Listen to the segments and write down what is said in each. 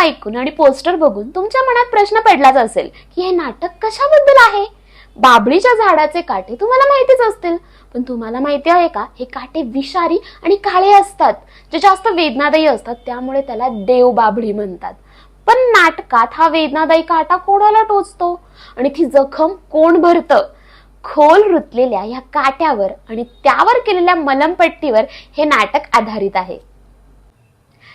ऐकून आणि पोस्टर बघून तुमच्या मनात प्रश्न पडलाच असेल की हे नाटक कशाबद्दल आहे. बाभळीच्या झाडाचे काटे तुम्हाला माहितीच असतील, पण तुम्हाला माहिती आहे का, हे काटे विषारी आणि काळे असतात, जे जास्त वेदनादायी असतात, त्यामुळे त्याला देव बाभळी म्हणतात. पण नाटकात हा वेदनादायी काटा कोणाला टोचतो आणि ती जखम कोण भरतं? खोल रुतलेल्या या काट्यावर आणि त्यावर केलेल्या मलमपट्टीवर हे नाटक आधारित आहे.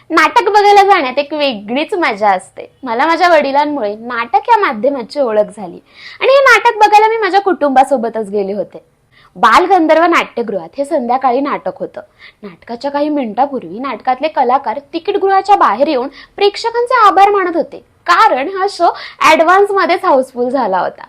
नाटक बघायला जाण्यात एक वेगळीच मजा असते. मला माझ्या वडिलांमुळे नाटक या माध्यमाची ओळख झाली आणि हे नाटक बघायला मी माझ्या कुटुंबासोबतच गेले होते. बालगंधर्व नाट्यगृहात हे संध्याकाळी नाटक होतं. नाटकाच्या काही मिनिटापूर्वी नाटकातले कलाकार तिकीटगृहाच्या बाहेर येऊन प्रेक्षकांचे आभार मानत होते, कारण हा शो ऍडव्हान्स मध्येच हाऊसफुल झाला होता.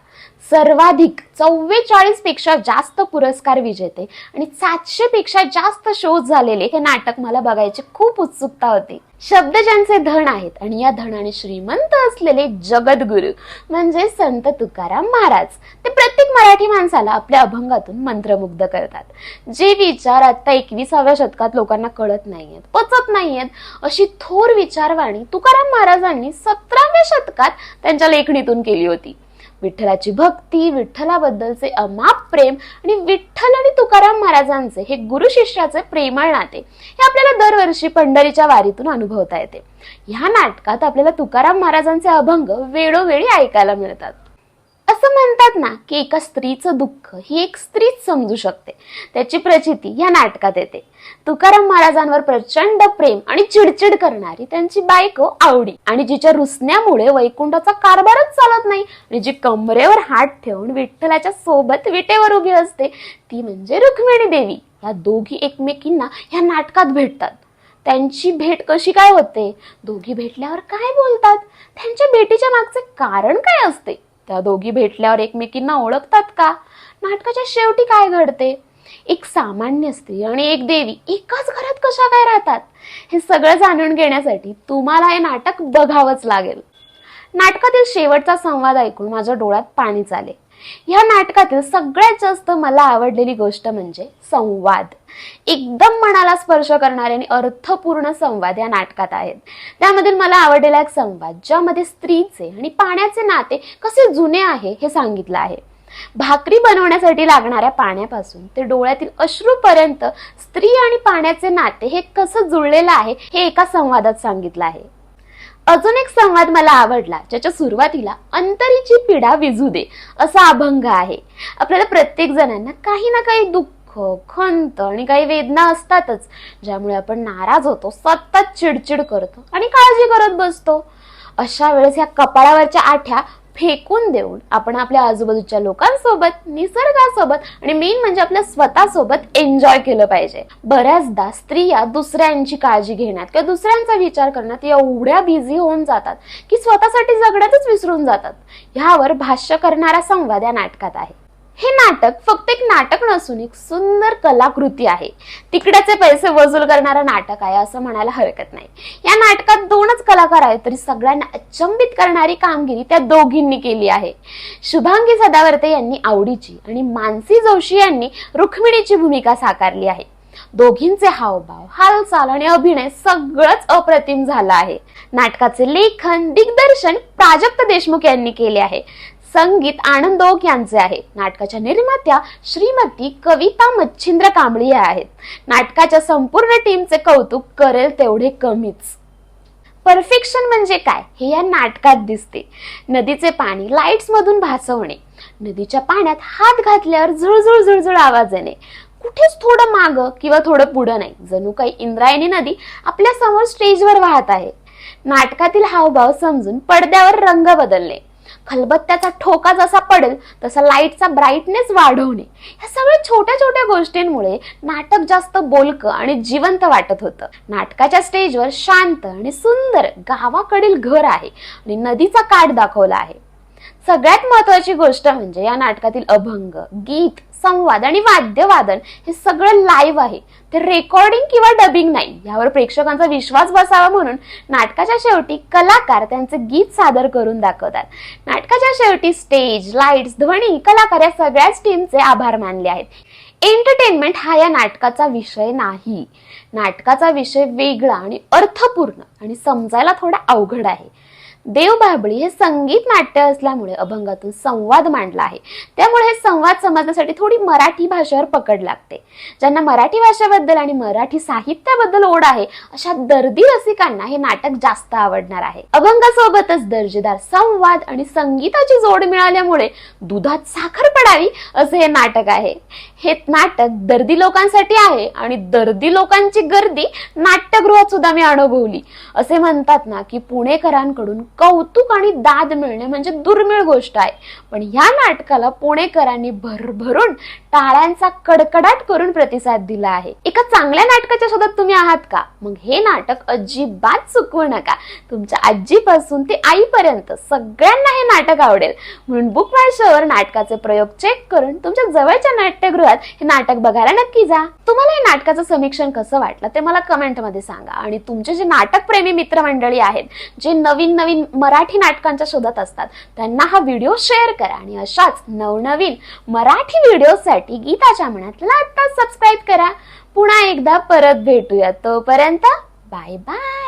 सर्वाधिक 44 पेक्षा जास्त पुरस्कार विजेते आणि 700 पेक्षा जास्त शोज झालेले हे नाटक मला बघायची खूप उत्सुकता होती. शब्द ज्यांचे धन आहेत आणि या धनाने श्रीमंत असलेले जगद्गुरु म्हणजे संत तुकाराम महाराज, ते प्रत्येक मराठी माणसाला आपल्या अभंगातून मंत्रमुग्ध करतात. जे विचार आता 21व्या शतकात लोकांना कळत नाहीयेत, पचत नाहीयेत, अशी थोर विचारवाणी तुकाराम महाराजांनी 17व्या शतकात त्यांच्या लेखणीतून केली होती. विठ्ठलाची भक्ती, विठ्ठलाबद्दलचे अमाप प्रेम आणि विठ्ठल आणि तुकाराम महाराजांचे हे गुरु शिष्याचे प्रेमळ नाते हे आपल्याला दरवर्षी पंढरीच्या वारीतून अनुभवता येते. या नाटकात आपल्याला तुकाराम महाराजांचे अभंग वेळोवेळी ऐकायला मिळतात. असं म्हणतात ना की एका स्त्रीचं दुःख ही एक स्त्रीच समजू शकते, त्याची प्रचिती या नाटकात येते. तुकाराम महाराजांवर प्रचंड प्रेम आणि चिडचिड करणारी त्यांची बायको आवडी आणि जिच्या रुसण्यामुळे वैकुंठाचा कारभारच चालत नाही आणि जी कमरेवर हात ठेवून विठ्ठलाच्या सोबत विटेवर उभी असते ती म्हणजे रुक्मिणी देवी. या दोघी एकमेकींना या नाटकात भेटतात. त्यांची भेट कशी काय होते, दोघी भेटल्यावर काय बोलतात, त्यांच्या भेटीच्या मागचे कारण काय असते, त्या दोघी भेटल्यावर एकमेकींना ओळखतात का, नाटकाच्या शेवटी काय घडते, एक सामान्य स्त्री आणि एक देवी एकाच घरात कशा काय राहतात, हे सगळं जाणून घेण्यासाठी तुम्हाला हे नाटक बघावंच लागेल. नाटकातील शेवटचा संवाद ऐकून माझ्या डोळ्यात पाणीच आले. या नाटकातील सगळ्यात जास्त मला आवडलेली गोष्ट म्हणजे संवाद. एकदम मनाला स्पर्श करणारे आणि अर्थपूर्ण संवाद या नाटकात आहेत. त्यामधील मला आवडलेला एक संवाद ज्यामध्ये स्त्रीचे आणि पाण्याचे नाते कसे जुने आहे हे सांगितलं आहे. भाकरी बनवण्यासाठी लागणाऱ्या पाण्यापासून ते डोळ्यातील अश्रूपर्यंत स्त्री आणि पाण्याचे नाते हे कसं जुळलेलं आहे हे एका संवादात सांगितलं आहे. अजून एक संवाद मला आवडला, ज्याच्या सुरुवातीला अंतरीची पीडा विझू दे असा अभंग आहे. आपल्याला प्रत्येक जणांना काही ना काही दुःख, खंत आणि काही वेदना असतातच, ज्यामुळे आपण नाराज होतो, सतत चिडचिड करतो आणि काळजी करत बसतो. अशा वेळेस या कपाळावरच्या आठ्या फेकून देऊन आपण आपल्या आजूबाजूच्या लोकांसोबत, निसर्गासोबत आणि मेन म्हणजे आपल्या स्वतःसोबत एन्जॉय केलं पाहिजे. बऱ्याचदा स्त्रिया दुसऱ्यांची काळजी घेण्यात किंवा दुसऱ्यांचा विचार करण्यात एवढ्या बिझी होऊन जातात की स्वतःसाठी जगण्यातच विसरून जातात. ह्यावर भाष्य करणारा संवाद या नाटकात आहे. हे नाटक फक्त एक नाटक नसून एक सुंदर कलाकृती आहे. तिकड्याचे पैसे वसूल करणारं नाटक आहे असं म्हणायला हरकत नाही. या नाटकात 2च कलाकार आहेत, तरी सगळ्यांना अचंबित करणारी कामगिरी त्या दोघींनी केली आहे. शुभांगी सदावर्ते यांनी आवडीची आणि मानसी जोशी यांनी रुक्मिणीची भूमिका साकारली आहे. दोघींचे हावभाव, हालचाल आणि अभिनय सगळंच अप्रतिम झालं आहे. नाटकाचे लेखन, दिग्दर्शन प्राजक्त देशमुख यांनी केले आहे. संगीत आनंद ओक यांचे आहे. नाटकाच्या निर्मात्या श्रीमती कविता मच्छिंद्र कांबळी आहेत. नाटकाच्या संपूर्ण टीमचे कौतुक करेल तेवढे कमीच. परफेक्शन म्हणजे काय हे या नाटकात दिसते. नदीचे पाणी लाईट्स मधून भासवणे, नदीच्या पाण्यात हात घातल्यावर झुळझुळ झुळझुळ आवाज येणे, कुठेच थोडं मागं किंवा थोडं पुढं नाही, जणू काही इंद्रायणी नदी आपल्या समोर स्टेजवर वाहत आहे. नाटकातील हावभाव समजून पडद्यावर रंग बदलणे, खलबत्त्याचा ठोका जसा पडेल तसा लाईटचा ब्राईटनेस वाढवणे, या सगळ्या छोट्या छोट्या गोष्टींमुळे नाटक जास्त बोलकं आणि जिवंत वाटत होतं. नाटकाच्या स्टेजवर शांत आणि सुंदर गावाकडील घर आहे आणि नदीचा काठ दाखवला आहे. सगळ्यात महत्वाची गोष्ट म्हणजे या नाटकातील अभंग, गीत, संवाद आणि वाद्यवादन हे सगळं लाईव्ह आहे. ते रेकॉर्डिंग किंवा डबिंग नाही. यावर प्रेक्षकांचा विश्वास बसावा म्हणून नाटकाच्या शेवटी कलाकार त्यांचे गीत सादर करून दाखवतात. नाटकाच्या शेवटी स्टेज, लाईट्स, ध्वनी, कलाकार या सगळ्याच टीमचे आभार मानले आहेत. एंटरटेनमेंट हा या नाटकाचा विषय नाही. नाटकाचा विषय वेगळा आणि अर्थपूर्ण आणि समजायला थोडा अवघड आहे. देवबाभळी हे संगीत नाट्य असल्यामुळे अभंगातून संवाद मांडला आहे. त्यामुळे हे संवाद समजण्यासाठी थोडी मराठी भाषेवर पकड लागते. ज्यांना मराठी भाषेबद्दल आणि मराठी साहित्याबद्दल ओढ आहे अशा दर्दी रसिकांना हे नाटक जास्त आवडणार आहे. अभंगासोबतच दर्जेदार संवाद आणि संगीताची जोड मिळाल्यामुळे दुधात साखर पडावी असे हे नाटक आहे. हे नाटक दर्दी लोकांसाठी आहे आणि दर्दी लोकांची गर्दी नाट्यगृहात सुद्धा मी अनुभवली. असे म्हणतात ना की पुणेकरांकडून कौतुक आणि दाद मिळणे म्हणजे दुर्मिळ गोष्ट आहे. पण या नाटकाला पुणेकरांनी भरभरून टाळ्यांचा कडकडाट करून प्रतिसाद दिला आहे. एका चांगल्या नाटकाच्या शोधात तुम्ही आहात का? मग हे नाटक अजिबात चुकवू नका. तुमच्या आजीपासून ते आईपर्यंत सगळ्यांना हे नाटक आवडेल. म्हणून बुक माय शोवर नाटकाचे प्रयोग चेक करून तुमच्या जवळच्या नाट्यगृहात हे नाटक बघायला नक्की जा. तुम्हाला हे नाटकाचं समीक्षण कसं वाटलं ते मला कमेंट मध्ये सांगा. आणि तुमचे जे नाटक प्रेमी मित्रमंडळी आहेत जे नवीन नवीन मराठी नाटकांच्या शोधात असतात त्यांना हा व्हिडिओ शेअर करा. आणि अशाच नवनवीन मराठी व्हिडिओसाठी गीताच्या मनातला आता सबस्क्राईब करा. पुन्हा एकदा परत भेटूया. तोपर्यंत बाय बाय.